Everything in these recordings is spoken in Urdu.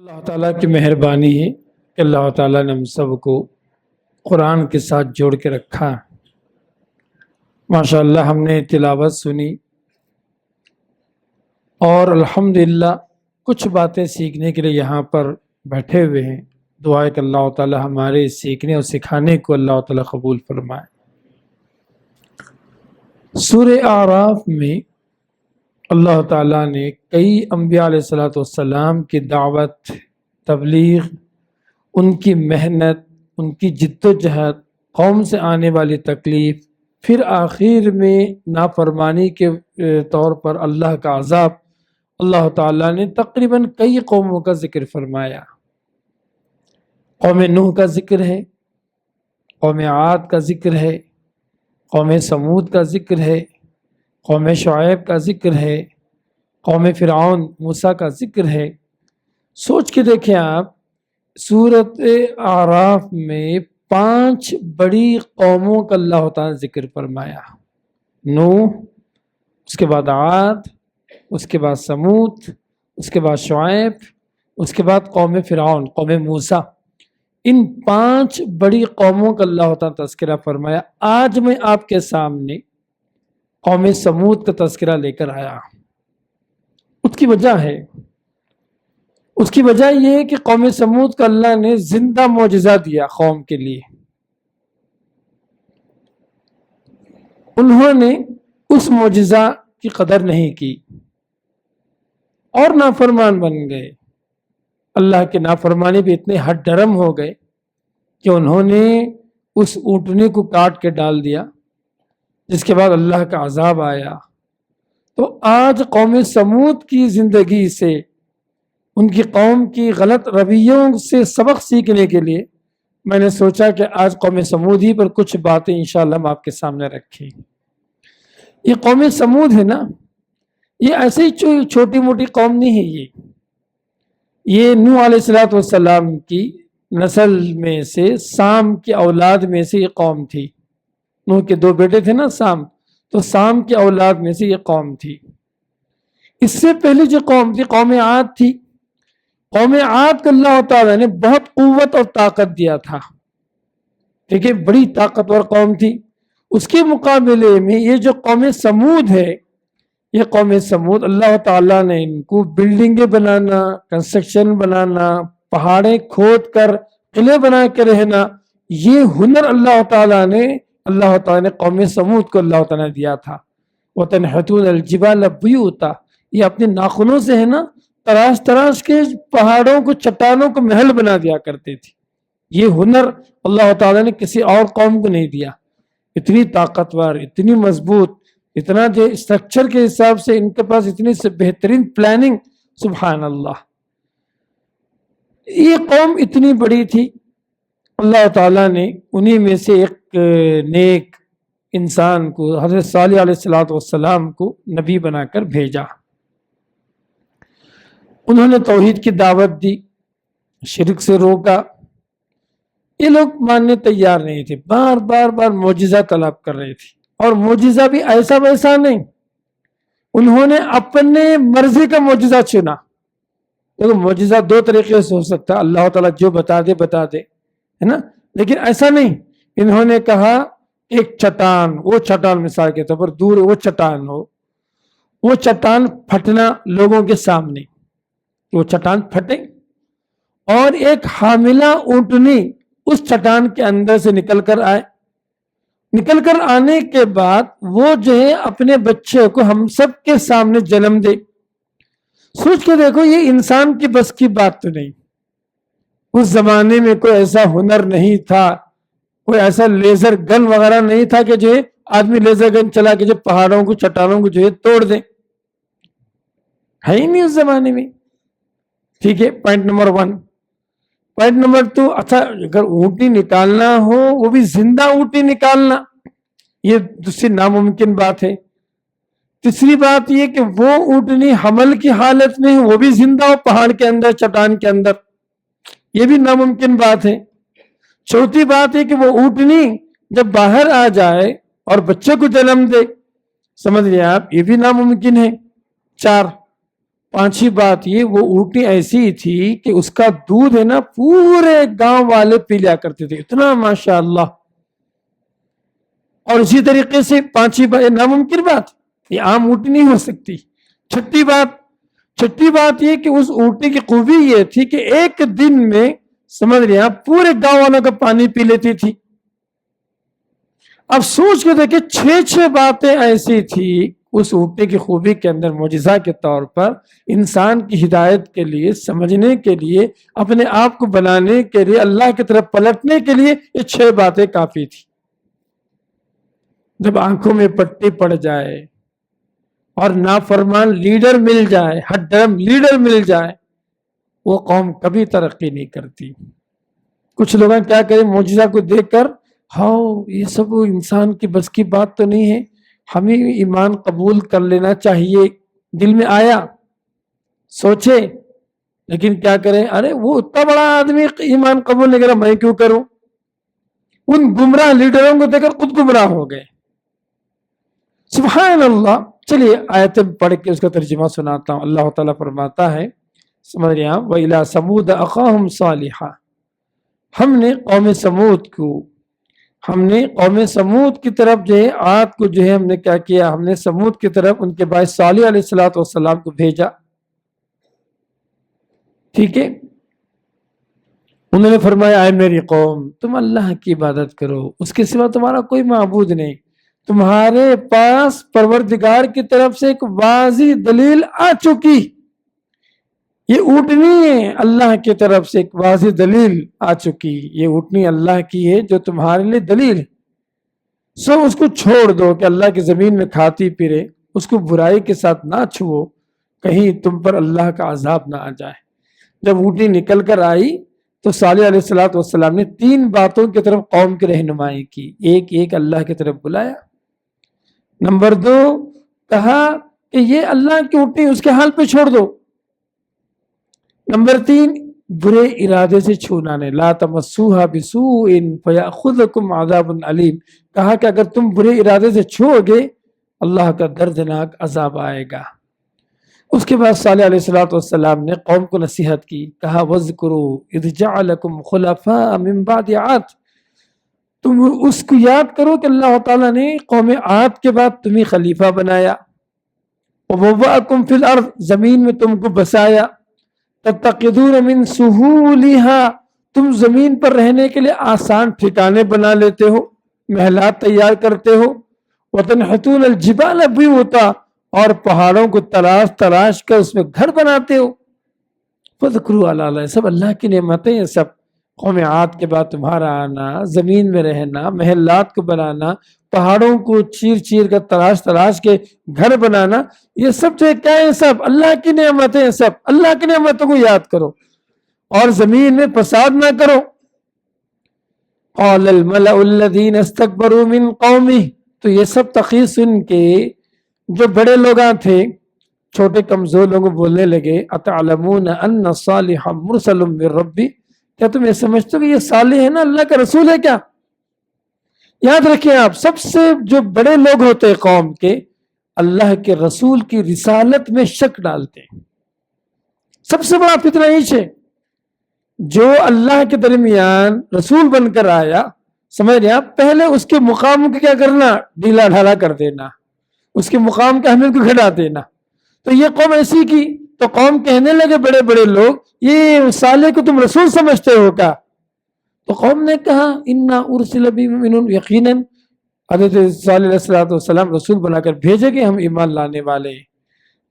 اللہ تعالیٰ کی مہربانی ہے کہ اللہ تعالیٰ نے ہم سب کو قرآن کے ساتھ جوڑ کے رکھا۔ ماشاءاللہ ہم نے تلاوت سنی اور الحمدللہ کچھ باتیں سیکھنے کے لیے یہاں پر بیٹھے ہوئے ہیں۔ دعا ہے کہ اللہ تعالیٰ ہمارے سیکھنے اور سکھانے کو اللہ تعالیٰ قبول فرمائے۔ سورہ اعراف میں اللہ تعالیٰ نے کئی انبیاء علیہ السلام کی دعوت، تبلیغ، ان کی محنت، ان کی جد و جہد، قوم سے آنے والی تکلیف، پھر آخر میں نافرمانی کے طور پر اللہ کا عذاب، اللہ تعالیٰ نے تقریباً کئی قوموں کا ذکر فرمایا۔ قوم نوح کا ذکر ہے، قوم عاد کا ذکر ہے، قوم سمود کا ذکر ہے، قوم شعیب کا ذکر ہے، قوم فرعون موسیٰ کا ذکر ہے۔ سوچ کے دیکھیں آپ، سورۃ اعراف میں 5 بڑی قوموں کا اللہ تعالیٰ نے ذکر فرمایا۔ نوح، اس کے بعد عاد، اس کے بعد سمود، اس کے بعد شعیب، اس کے بعد قوم فرعون، قوم موسیٰ۔ ان 5 بڑی قوموں کا اللہ تعالیٰ نے تذکرہ فرمایا۔ آج میں آپ کے سامنے قوم سمود کا تذکرہ لے کر آیا۔ اس کی وجہ ہے، اس کی وجہ یہ ہے کہ قوم سمود کا اللہ نے زندہ معجزہ دیا قوم کے لیے۔ انہوں نے اس معجزہ کی قدر نہیں کی اور نافرمان بن گئے۔ اللہ کے نافرمانی بھی اتنے حد درم ہو گئے کہ انہوں نے اس اونٹنے کو کاٹ کے ڈال دیا، جس کے بعد اللہ کا عذاب آیا۔ تو آج قوم سمود کی زندگی سے، ان کی قوم کی غلط رویوں سے سبق سیکھنے کے لیے میں نے سوچا کہ آج قوم سمود ہی پر کچھ باتیں انشاءاللہ ہم آپ کے سامنے رکھیں۔ یہ قوم سمود ہے نا، یہ ایسے ہی چھوٹی موٹی قوم نہیں ہے۔ یہ نوح علیہ السلام کی نسل میں سے، سام کی اولاد میں سے یہ قوم تھی۔ نوح کے 2 بیٹے تھے نا، سام، تو سام کی اولاد میں سے یہ قوم تھی۔ اس سے پہلے جو قوم تھی، قوم عاد تھی۔ قوم عاد کو اللہ تعالیٰ نے بہت قوت اور طاقت دیا تھا، ٹھیک ہے، بڑی طاقتور قوم تھی۔ اس کے مقابلے میں یہ جو قوم سمود ہے، یہ قوم سمود اللہ تعالیٰ نے ان کو بلڈنگیں بنانا، کنسٹرکشن بنانا، پہاڑیں کھود کر قلعے بنا کے رہنا، یہ ہنر اللہ تعالیٰ نے قوم سمود کو اللہ تعالیٰ نے دیا تھا۔ وَتَنْحِتُونَ الْجِبَالَ بُيُوتًا، یہ اپنے ناخنوں سے ہے نا تراش تراش کے پہاڑوں کو، چٹانوں کو محل بنا دیا کرتے تھے۔ یہ ہنر اللہ تعالیٰ نے کسی اور قوم کو نہیں دیا۔ اتنی طاقتور، اتنی مضبوط، اتنا جو اسٹرکچر کے حساب سے ان کے پاس اتنی سے بہترین پلاننگ، سبحان اللہ۔ یہ قوم اتنی بڑی تھی، اللہ تعالیٰ نے انہی میں سے ایک نیک انسان کو، حضرت صالح علیہ السلام کو نبی بنا کر بھیجا۔ انہوں نے توحید کی دعوت دی، شرک سے روکا۔ یہ لوگ ماننے تیار نہیں تھے، بار بار معجزہ طلب کر رہے تھے، اور معجزہ بھی ایسا ویسا نہیں۔ انہوں نے اپنے مرضی کا معجزہ چنا۔ دیکھو، معجزہ 2 طریقے سے ہو سکتا ہے، اللہ تعالیٰ جو بتا دے ہے نا، لیکن ایسا نہیں۔ انہوں نے کہا ایک چٹان، وہ چٹان مثال کے طور پر دور وہ چٹان ہو، وہ چٹان پھٹنا لوگوں کے سامنے، وہ چٹان پھٹے، اور ایک حاملہ اونٹنی اس چٹان کے اندر سے نکل کر آئے۔ نکل کر آنے کے بعد وہ جو ہے اپنے بچے کو ہم سب کے سامنے جنم دے۔ سوچ کے دیکھو، یہ انسان کی بس کی بات تو نہیں۔ اس زمانے میں کوئی ایسا ہنر نہیں تھا، کوئی ایسا لیزر گن وغیرہ نہیں تھا کہ جو ہے آدمی لیزر گن چلا کے جو پہاڑوں کو، چٹانوں کو جو ہے توڑ دے، ہے ہی نہیں اس زمانے میں، ٹھیک ہے۔ Point number 1۔ پوائنٹ نمبر 2، اچھا اگر اونٹی نکالنا ہو، وہ بھی زندہ اونٹی نکالنا، یہ دوسری ناممکن بات ہے۔ تیسری بات یہ کہ وہ اونٹنی حمل کی حالت میں وہ بھی زندہ ہو پہاڑ کے اندر، چٹان کے اندر، یہ بھی ناممکن بات ہے۔ چوتھی بات ہے کہ وہ اونٹنی جب باہر آ جائے اور بچے کو جنم دے، سمجھ لیں آپ، یہ بھی ناممکن ہے۔ 4، پانچویں بات یہ، وہ اونٹنی ایسی تھی کہ اس کا دودھ ہے نا پورے گاؤں والے پی لیا کرتے تھے، اتنا ماشاء اللہ۔ اور اسی طریقے سے پانچویں بات، یہ ناممکن بات، یہ عام اونٹنی نہیں ہو سکتی۔ چھٹی بات یہ کہ اس اونٹنی کی خوبی یہ تھی کہ ایک دن میں سمجھ رہے آپ پورے گاؤں والوں کا پانی پی لیتی تھی۔ اب سوچ کے دیکھیں، 6 باتیں ایسی تھی اس اونٹنی کی خوبی کے اندر، معجزہ کے طور پر انسان کی ہدایت کے لیے، سمجھنے کے لیے، اپنے آپ کو بنانے کے لیے، اللہ کی طرف پلٹنے کے لیے یہ 6 باتیں کافی تھی۔ جب آنکھوں میں پٹی پڑ جائے اور نافرمان لیڈر مل جائے، ہٹ ڈرم لیڈر مل جائے، وہ قوم کبھی ترقی نہیں کرتی۔ کچھ لوگ کیا کریں، معجزہ کو دیکھ کر، ہاؤ یہ سب انسان کی بس کی بات تو نہیں ہے، ہمیں ایمان قبول کر لینا چاہیے، دل میں آیا، سوچے، لیکن کیا کریں، ارے وہ اتنا بڑا آدمی ایمان قبول نہیں کرا، میں کیوں کروں؟ ان گمراہ لیڈروں کو دیکھ کر خود گمراہ ہو گئے۔ سبحان اللہ۔ چلیے آیتیں پڑھ کے اس کا ترجمہ سناتا ہوں۔ اللہ تعالیٰ فرماتا ہے، سمجھ رہے ہیں آپ، وَإِلَىٰ ثَمُودَ أَخَاهُمْ صَالِحًا، ہم نے قوم سمود کی طرف جو ہے، عاد کو جو ہے ہم نے کیا کیا، ہم نے سمود کی طرف ان کے بھائی صالح علیہ السلام کو بھیجا۔ ٹھیک ہے، انہوں نے فرمایا، اے میری قوم، تم اللہ کی عبادت کرو، اس کے سوا تمہارا کوئی معبود نہیں، تمہارے پاس پروردگار کی طرف سے ایک واضح دلیل آ چکی، یہ اونٹنی ہے، اللہ کی طرف سے ایک واضح دلیل آ چکی، یہ اونٹنی اللہ کی ہے جو تمہارے لیے دلیل ہے، سو اس کو چھوڑ دو کہ اللہ کی زمین میں کھاتی پھرے، اس کو برائی کے ساتھ نہ چھوؤ، کہیں تم پر اللہ کا عذاب نہ آ جائے۔ جب اونٹنی نکل کر آئی تو صالح علیہ السلام نے 3 باتوں کی طرف قوم کی رہنمائی کی۔ ایک اللہ کی طرف بلایا، نمبر 2 کہا کہ یہ اللہ کی اونٹنی اس کے حال پہ چھوڑ دو، نمبر 3 برے ارادے سے چھونا نہیں، لا تمسوها بسوء فیاخذکم عذاب علیم، کہا کہ اگر تم برے ارادے سے چھو گے اللہ کا دردناک عذاب آئے گا۔ اس کے بعد صالح علیہ السلام نے قوم کو نصیحت کی، کہا وَاذْكُرُوا اِذْ جَعَلَكُمْ خُلَفَاءَ مِنْ بَعْدِ عَادٍ، تم اس کو یاد کرو کہ اللہ تعالیٰ نے قوم عاد کے بعد تمہیں خلیفہ بنایا، وَبَوَّأَكُمْ فِي الْأَرْضِ، زمین میں تم کو بسایا، تَتَّخِذُونَ مِنْ سُهُولِهَا، تم زمین پر رہنے کے لیے آسان ٹھکانے بنا لیتے ہو، محلات تیار کرتے ہو، وَتَنْحِتُونَ الْجِبَالَ بُيُوتًا، اور پہاڑوں کو تراش کر اس میں گھر بناتے ہو۔ فَاذْكُرُوا آلاءَ اللَّهِ، سب اللہ کی نعمتیں ہیں، سب قوم عاد کے بعد تمہارا آنا، زمین میں رہنا، محلات کو بنانا، پہاڑوں کو چیر کر تراش کے گھر بنانا، یہ سب جو کیا ہے، سب اللہ کی نعمتیں ہیں، سب اللہ کی نعمتوں کو یاد کرو اور زمین میں فساد نہ کرو۔ قال الملأ الذين استكبروا من قومه، تو یہ سب تقریر سن کے جو بڑے لوگاں تھے چھوٹے کمزور لوگوں بولنے لگے، اتعلمون ان صالحا مرسل من ربی، کیا تم یہ سمجھتے ہو کہ یہ صالح ہے نا اللہ کا رسول ہے کیا؟ یاد رکھیں آپ، سب سے جو بڑے لوگ ہوتے قوم کے، اللہ کے رسول کی رسالت میں شک ڈالتے ہیں۔ سب سے بڑا فتنہ یہ ہے، جو اللہ کے درمیان رسول بن کر آیا، سمجھ رہے آپ، پہلے اس کے مقام کو کیا کرنا، ڈھیلا ڈھالا کر دینا، اس کے مقام کا اہمیت کو گھٹا دینا۔ تو یہ قوم ایسی کی، تو قوم کہنے لگے بڑے بڑے لوگ، یہ صالح کو تم رسول سمجھتے ہو کیا؟ تو قوم نے کہا انا ارسل بی مؤمنون، یقیناً حضرت صالح علیہ السلام رسول بنا کر بھیجے گئے، ہم ایمان لانے والے۔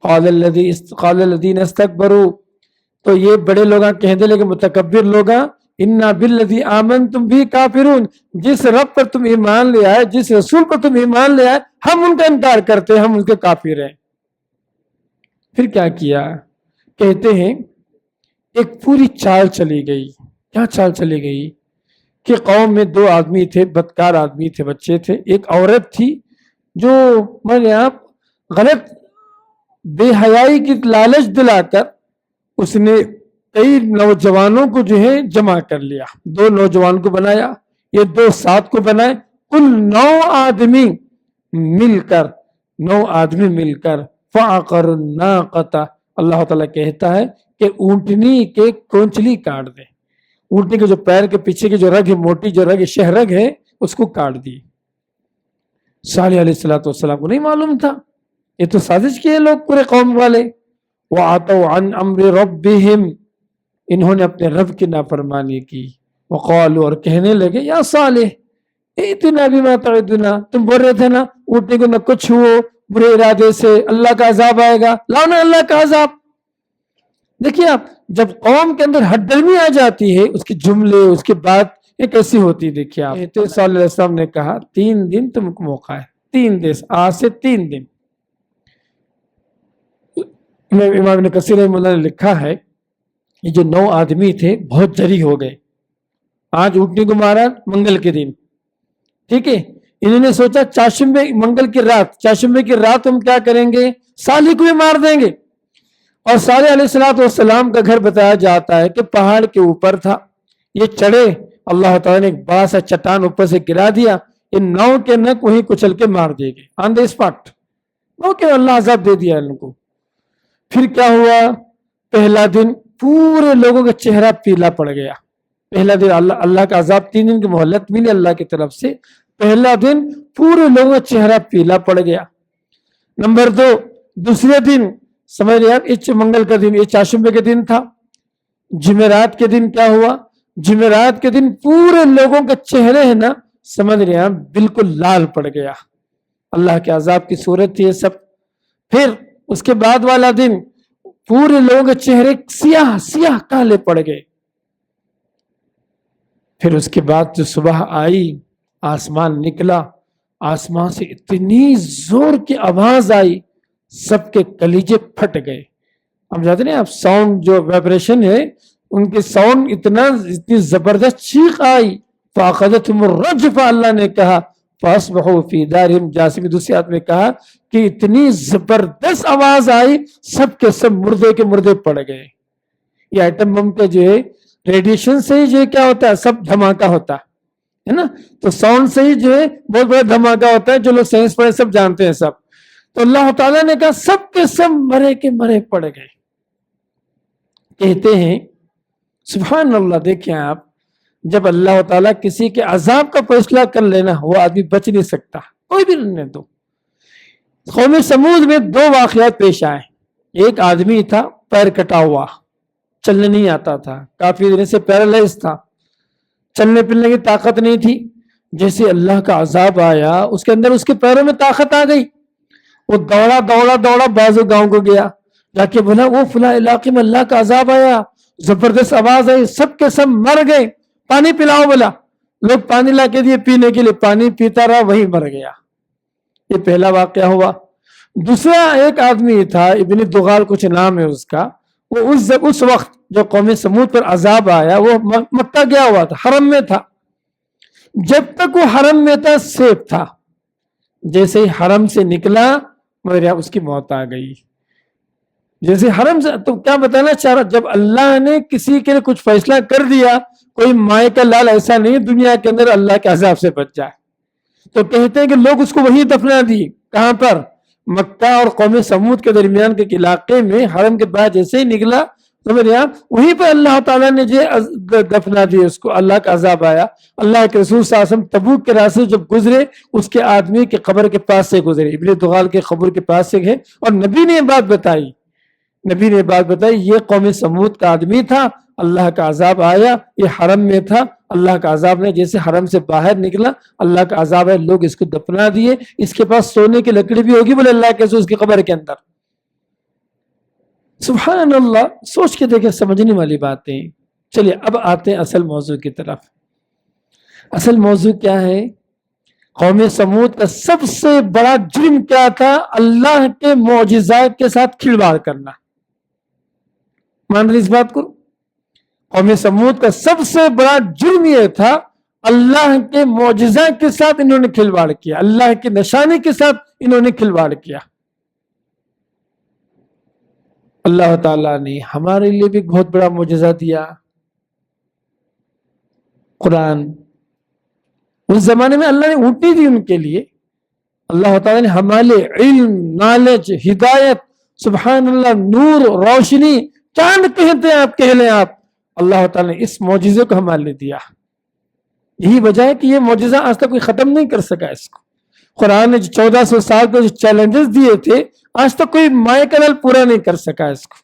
قال الذین استکبروا، تو یہ بڑے لوگاں کہنے لگے، متکبر لوگاں، انا بالذی آمنتم بھی کافرون، جس رب پر تم ایمان لے آئے، جس رسول پر تم ایمان لے آئے، ہم ان کا انکار کرتے ہیں، ہم ان کے کافر ہیں۔ پھر کیا کیا؟ کہتے ہیں ایک پوری چال چلی گئی۔ کیا چال چلی گئی؟ کہ قوم میں 2 آدمی تھے، بدکار آدمی تھے، بچے تھے، ایک عورت تھی جو آپ غلط بے حیائی کی لالچ دلا کر اس نے کئی نوجوانوں کو جو ہے جمع کر لیا، 2 نوجوان کو بنایا، یہ 2 7 کو بنائے، کل 9 آدمی مل کر فعقروا الناقۃ، اللہ تعالیٰ کہتا ہے کہ اونٹنی کے کونچلی کاٹ دے، اونٹنی کے جو پیر کے پیچھے کی جو رگ ہے، موٹی جو رگ ہے، شہ رگ ہے، اس کو کاٹ دی۔ صالح علیہ السلام کو نہیں معلوم تھا، یہ تو سازش کیے لوگ پورے قوم والے۔ وَعَتَوْا عَنْ أَمْرِ رَبِّهِمْ، انہوں نے اپنے رب کی نافرمانی کی۔ وقالوا، اور کہنے لگے، یا صالح ائتنا بما تعدنا، تم بول رہے تھے نا اونٹنے کو نہ کچھ ہو، برے ارادے سے اللہ کا عذاب آئے گا، لاؤ نا اللہ کا عذاب۔ دیکھیے آپ، جب قوم کے اندر ہٹ ڈرمی آ جاتی ہے، اس کے جملے، اس کی بات ایک ایسی ہوتی ہے۔ دیکھیے آپ، تو صلی اللہ علیہ وسلم نے کہا 3 دن تم کو موقع ہے، 3 دن، آج سے 3 دن۔ امام ابن کثیر رحمہ اللہ نے لکھا ہے، یہ جو 9 آدمی تھے بہت جری ہو گئے۔ آج اونٹنی کو مارا منگل کے دن، ٹھیک ہے، انہوں نے سوچا چاشمبے، منگل کی رات، چاشمبے کی رات ہم کیا کریں گے، صالح کو بھی مار دیں گے۔ اور صالح علیہ السلام کا گھر بتایا جاتا ہے کہ پہاڑ کے اوپر تھا، یہ چڑھے، اللہ تعالیٰ نے ایک بڑا سا چٹان اوپر سے گرا دیا، ان 9 کے نک وہیں کچل کے مار دیے گئے آن دی اسپاٹ، اللہ عذاب دے دیا ان کو۔ پھر کیا ہوا، پہلا دن پورے لوگوں کا چہرہ پیلا پڑ گیا۔ پہلا دن اللہ کا عذاب، 3 دن کی مہلت ملی اللہ کی طرف سے، پہلا دن پورے لوگوں کا چہرہ پیلا پڑ گیا۔ نمبر 2، دوسرے دن، سمجھ رہے آپ، یہ منگل کا دن، یہ چاشمبے کے دن تھا۔ جمعرات کے دن کیا ہوا، جمعرات کے دن پورے لوگوں کا چہرے ہے نا، سمجھ رہے آپ، بالکل لال پڑ گیا، اللہ کے عذاب کی صورت تھی یہ سب۔ پھر اس کے بعد والا دن پورے لوگوں کے چہرے سیاہ سیاہ کالے پڑ گئے۔ پھر اس کے بعد جو صبح آئی، آسمان نکلا، آسمان سے اتنی زور کی آواز آئی، سب کے کلیجے پھٹ گئے۔ ہم جانتے ہیں آپ، ساؤنڈ جو وائبریشن ہے، ان کے ساؤنڈ اتنی زبردست چیخ آئی، فَأَخَذَتْهُمُ الرَّجْفَةُ، اللہ نے کہا فَأَصْبَحُوا فِي دَارِهِمْ جَاثِمِينَ۔ دوسری آیت میں کہا کہ اتنی زبردست آواز آئی، سب کے سب مردے کے مردے پڑ گئے۔ یہ ایٹم بم کا جو ہے ریڈیشن سے ہی جو کیا ہوتا ہے، سب دھماکہ ہوتا ہے نا، تو ساؤنڈ سے ہی جو ہے بہت بڑا دھماکہ ہوتا ہے، جو لوگ سائنس پڑھے سب جانتے ہیں سب۔ تو اللہ تعالیٰ نے کہا سب کے سب مرے کے مرے پڑ گئے۔ کہتے ہیں سبحان اللہ، دیکھیں آپ، جب اللہ تعالیٰ کسی کے عذاب کا فیصلہ کر لینا، وہ آدمی بچ نہیں سکتا، کوئی بھی رہنے دو۔ قوم سمود میں 2 واقعات پیش آئے۔ ایک آدمی تھا پیر کٹا ہوا، چلنے نہیں آتا تھا، کافی دن سے پیرالائز تھا، چلنے پھرنے کی طاقت نہیں تھی۔ جیسے اللہ کا عذاب آیا، اس کے اندر اس کے پیروں میں طاقت آ گئی، وہ دوڑا دوڑا دوڑا بازو گاؤں کو گیا، جا کے بولا وہ فلاں علاقے میں اللہ کا عذاب آیا، زبردست آواز آئی، سب کے سب مر گئے، پانی پلاؤ۔ بولا، لوگ پانی لا کے دیے پینے کے لیے، پانی پیتا رہا، وہی مر گیا۔ یہ پہلا واقعہ ہوا۔ دوسرا ایک آدمی تھا، ابن دغال کچھ نام ہے اس کا، وہ اس وقت جو قوم سمود پر عذاب آیا، وہ مکہ گیا ہوا تھا، حرم میں تھا۔ جب تک وہ حرم میں تھا سیف تھا، جیسے ہی حرم سے نکلا میرے اس کی موت آ گئی۔ جیسے حرم سے، تو کیا بتانا چاہ رہا، جب اللہ نے کسی کے لیے کچھ فیصلہ کر دیا، کوئی مائے کا لال ایسا نہیں دنیا کے اندر اللہ کے عذاب سے بچ جائے۔ تو کہتے ہیں کہ لوگ اس کو وہی دفنا دی، کہاں پر، مکہ اور قوم سمود کے درمیان کے علاقے میں، حرم کے بعد جیسے ہی نکلا تو میرے یہاں وہیں پہ اللہ تعالیٰ نے جو دفنا دی اس کو، اللہ کا عذاب آیا۔ اللہ کے رسول صلی اللہ علیہ وسلم تبوک کے راستے جب گزرے، اس کے آدمی کے قبر کے پاس سے گزرے، ابن دغال کے قبر کے پاس سے گئے، اور نبی نے بات بتائی، یہ قوم سمود کا آدمی تھا، اللہ کا عذاب آیا، یہ حرم میں تھا، اللہ کا عذاب نے جیسے حرم سے باہر نکلا، اللہ کا عذاب ہے، لوگ اس کو دفنا دیے، اس کے پاس سونے کی لکڑی بھی ہوگی، بولے اللہ کے رسول، اس کی قبر کے اندر۔ سبحان اللہ، سوچ کے دیکھیں، سمجھنے والی باتیں۔ چلیے اب آتے ہیں اصل موضوع کی طرف۔ اصل موضوع کیا ہے؟ قوم سمود کا سب سے بڑا جرم کیا تھا؟ اللہ کے معجزات کے ساتھ کھلواڑ کرنا۔ مان رہی اس بات کو؟ قوم سمود کا سب سے بڑا جرم یہ تھا، اللہ کے معجزات کے ساتھ انہوں نے کھلواڑ کیا، اللہ کی نشانی کے ساتھ انہوں نے کھلواڑ کیا۔ اللہ تعالیٰ نے ہمارے لیے بھی بہت بڑا معجزہ دیا، قرآن۔ اس زمانے میں اللہ نے اونٹنی دی ان کے لیے، اللہ تعالیٰ نے ہمارے لیے علم، نالج، ہدایت سبحان اللہ، نور، روشنی، چاند کہتے ہیں آپ، کہہ لیں آپ، اللہ تعالیٰ نے اس معجزے کو ہمارے لیے دیا۔ یہی وجہ ہے کہ یہ معجزہ آج تک کوئی ختم نہیں کر سکا اس کو۔ قرآن نے جو 1400 سال پہ جو چیلنجز دیے تھے، آج تک کوئی مائع کا نل پورا نہیں کر سکا اس کو۔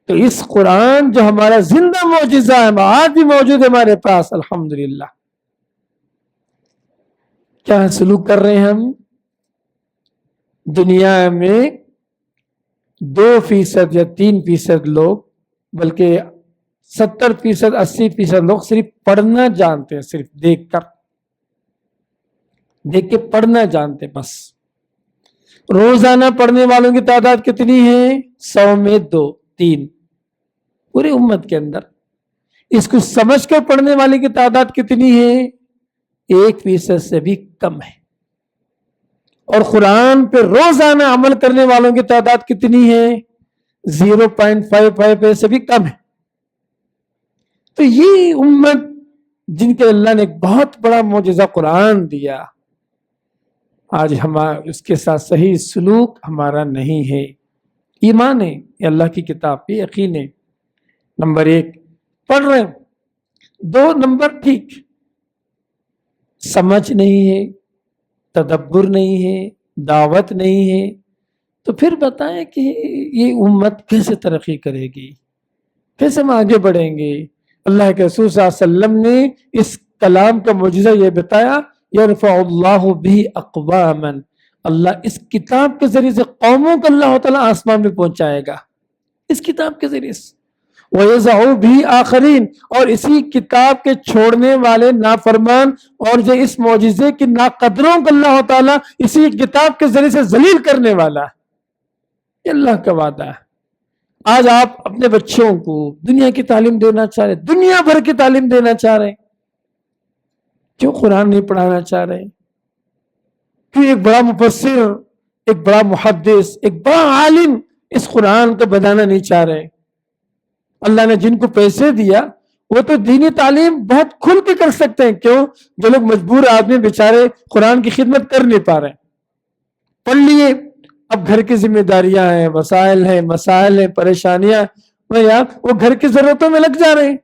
تو اس قرآن جو ہمارا زندہ معجزہ ہے، آج بھی موجود ہے ہمارے پاس، الحمدللہ۔ کیا سلوک کر رہے ہیں ہم؟ دنیا میں 2% یا 3% لوگ، بلکہ 70%، 80% لوگ صرف پڑھنا جانتے ہیں، صرف دیکھ کے پڑھنا جانتے ہیں بس۔ روزانہ پڑھنے والوں کی تعداد کتنی ہے؟ 100 میں 2 3 پوری امت کے اندر۔ اس کو سمجھ کر پڑھنے والے کی تعداد کتنی ہے؟ 1% سے بھی کم ہے۔ اور قرآن پہ روزانہ عمل کرنے والوں کی تعداد کتنی ہے؟ 0.55 سے بھی کم ہے۔ تو یہ امت جن کے اللہ نے ایک بہت بڑا معجزہ قرآن دیا، آج اس کے ساتھ صحیح سلوک ہمارا نہیں ہے۔ ایمان ہے یہ اللہ کی کتاب پہ یقین ہے، نمبر 1 پڑھ رہے ہیں، 2 نمبر ٹھیک سمجھ نہیں ہے، تدبر نہیں ہے، دعوت نہیں ہے، تو پھر بتائیں کہ یہ امت کیسے ترقی کرے گی، کیسے ہم آگے بڑھیں گے؟ اللہ کے رسول صلی اللہ علیہ وسلم نے اس کلام کا معجزہ یہ بتایا، یرفع اللہ بھی اقواما، اللہ اس کتاب کے ذریعے سے قوموں کو اللہ تعالیٰ آسمان میں پہنچائے گا، اس کتاب کے ذریعے سے۔ وَيَزَعُ بِهِ آخَرِينَ، اور اسی کتاب کے چھوڑنے والے نافرمان اور جو اس معجزے کی ناقدروں کو اللہ تعالیٰ اسی کتاب کے ذریعے سے ذلیل کرنے والا ہے۔ یہ اللہ کا وعدہ ہے۔ آج آپ اپنے بچوں کو دنیا کی تعلیم دینا چاہ رہے، دنیا بھر کی تعلیم دینا چاہ رہے، کیوں قرآن نہیں پڑھانا چاہ رہے؟ کیوں ایک بڑا مفسر، ایک بڑا محدث، ایک بڑا عالم اس قرآن کو بنانا نہیں چاہ رہے؟ اللہ نے جن کو پیسے دیا وہ تو دینی تعلیم بہت کھل کے کر سکتے ہیں، کیوں؟ جو لوگ مجبور آدمی بیچارے قرآن کی خدمت کر نہیں پا رہے، پڑھ لیے، اب گھر کی ذمہ داریاں ہیں، وسائل ہیں، مسائل ہیں، پریشانیاں، وہ گھر کی ضرورتوں میں لگ جا رہے ہیں۔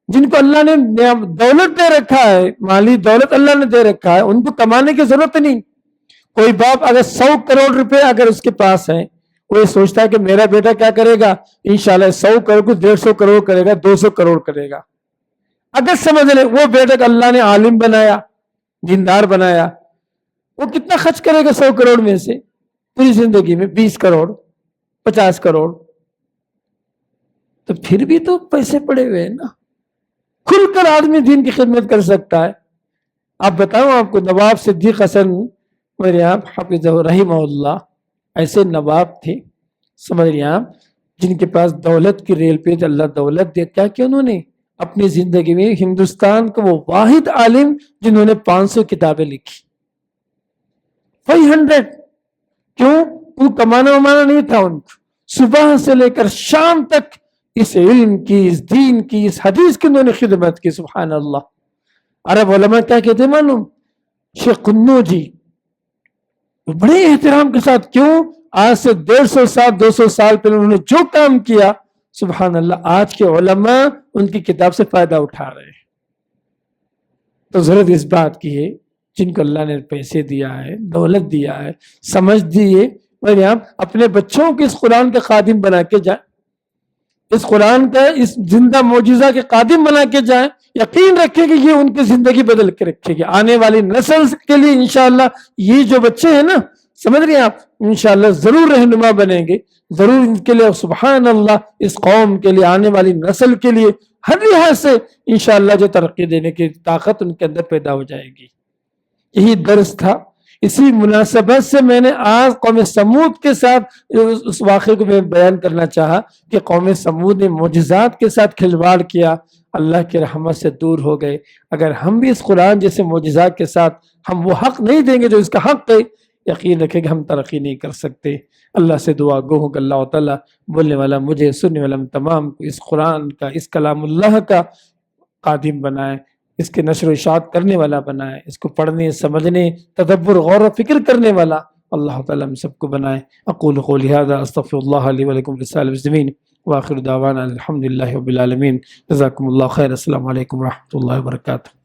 جن کو اللہ نے دولت دے رکھا ہے، مالی دولت اللہ نے دے رکھا ہے، ان کو کمانے کی ضرورت نہیں۔ کوئی باپ اگر 100 کروڑ روپے اگر اس کے پاس ہے، وہ یہ سوچتا ہے کہ میرا بیٹا کیا کرے گا، انشاءاللہ 100 کروڑ کو 150 کروڑ کرے گا، 200 کروڑ کرے گا۔ اگر سمجھ لے وہ بیٹا کو اللہ نے عالم بنایا، دیندار بنایا، وہ کتنا خرچ کرے گا 100 کروڑ میں سے پوری زندگی میں؟ 20 کروڑ، 50 کروڑ، تو پھر بھی تو پیسے پڑے ہوئے ہیں نا۔ کھل کر آدمی دین کی خدمت کر سکتا ہے۔ آپ بتاؤں آپ کو، نواب صدیق حسن میرے آپ حافظہ رحمہ اللہ، ایسے نواب تھے، سمجھ رہے آپ، جن کے پاس دولت کی ریل پہ اللہ دولت دے، کیا کہ انہوں نے اپنی زندگی میں ہندوستان کا وہ واحد عالم جنہوں نے 500 کتابیں لکھی، 500، کیوں؟ وہ کمانا ومانا نہیں تھا ان کو، صبح سے لے کر شام تک اس علم کی، اس دین کی، اس حدیث کی انہوں نے خدمت کی، سبحان اللہ۔ عرب علماء کیا کہتے ہیں معلوم؟ شیخ قنوجی بڑے احترام کے ساتھ، کیوں؟ آج سے 150 سال 200 سال پہلے انہوں نے جو کام کیا، سبحان اللہ، آج کے علماء ان کی کتاب سے فائدہ اٹھا رہے ہیں۔ تو ضرورت اس بات کی ہے، جن کو اللہ نے پیسے دیا ہے، دولت دیا ہے، سمجھ دیے، اور آپ اپنے بچوں کو اس قرآن کے خادم بنا کے جائیں، اس قرآن کا اس زندہ معجزہ کے قادم بنا کے جائیں، یقین رکھیں کہ یہ ان کی زندگی بدل کے رکھے گی، آنے والی نسل کے لیے انشاءاللہ یہ جو بچے ہیں نا، سمجھ رہے ہیں آپ، انشاءاللہ ضرور رہنما بنیں گے، ضرور ان کے لیے، سبحان اللہ، اس قوم کے لیے، آنے والی نسل کے لیے ہر لحاظ سے انشاءاللہ جو ترقی دینے کی طاقت ان کے اندر پیدا ہو جائے گی۔ یہی درس تھا۔ اسی مناسبت سے میں نے آج قوم سمود کے ساتھ اس واقعے کو میں بیان کرنا چاہا کہ قوم سمود نے معجزات کے ساتھ کھلواڑ کیا، اللہ کی رحمت سے دور ہو گئے۔ اگر ہم بھی اس قرآن جیسے معجزات کے ساتھ ہم وہ حق نہیں دیں گے جو اس کا حق ہے، یقین رکھیں کہ ہم ترقی نہیں کر سکتے۔ اللہ سے دعا گو ہوں کہ اللہ تعالیٰ بولنے والا مجھے، سننے والا تمام کو اس قرآن کا، اس کلام اللہ کا قادم بنائے، اس کے نشر و اشاعت کرنے والا بنائے، اس کو پڑھنے، سمجھنے، تدبر، غور و فکر کرنے والا اللہ تعالیٰ ہم سب کو بنائے. اقول قولی ھذا استغفر اللہ لی ولکم ولسائر المسلمین وآخر دعوانا الحمد للہ رب العالمین. جزاکم اللہ خیر. السلام علیکم ورحمۃ اللہ وبرکاتہ.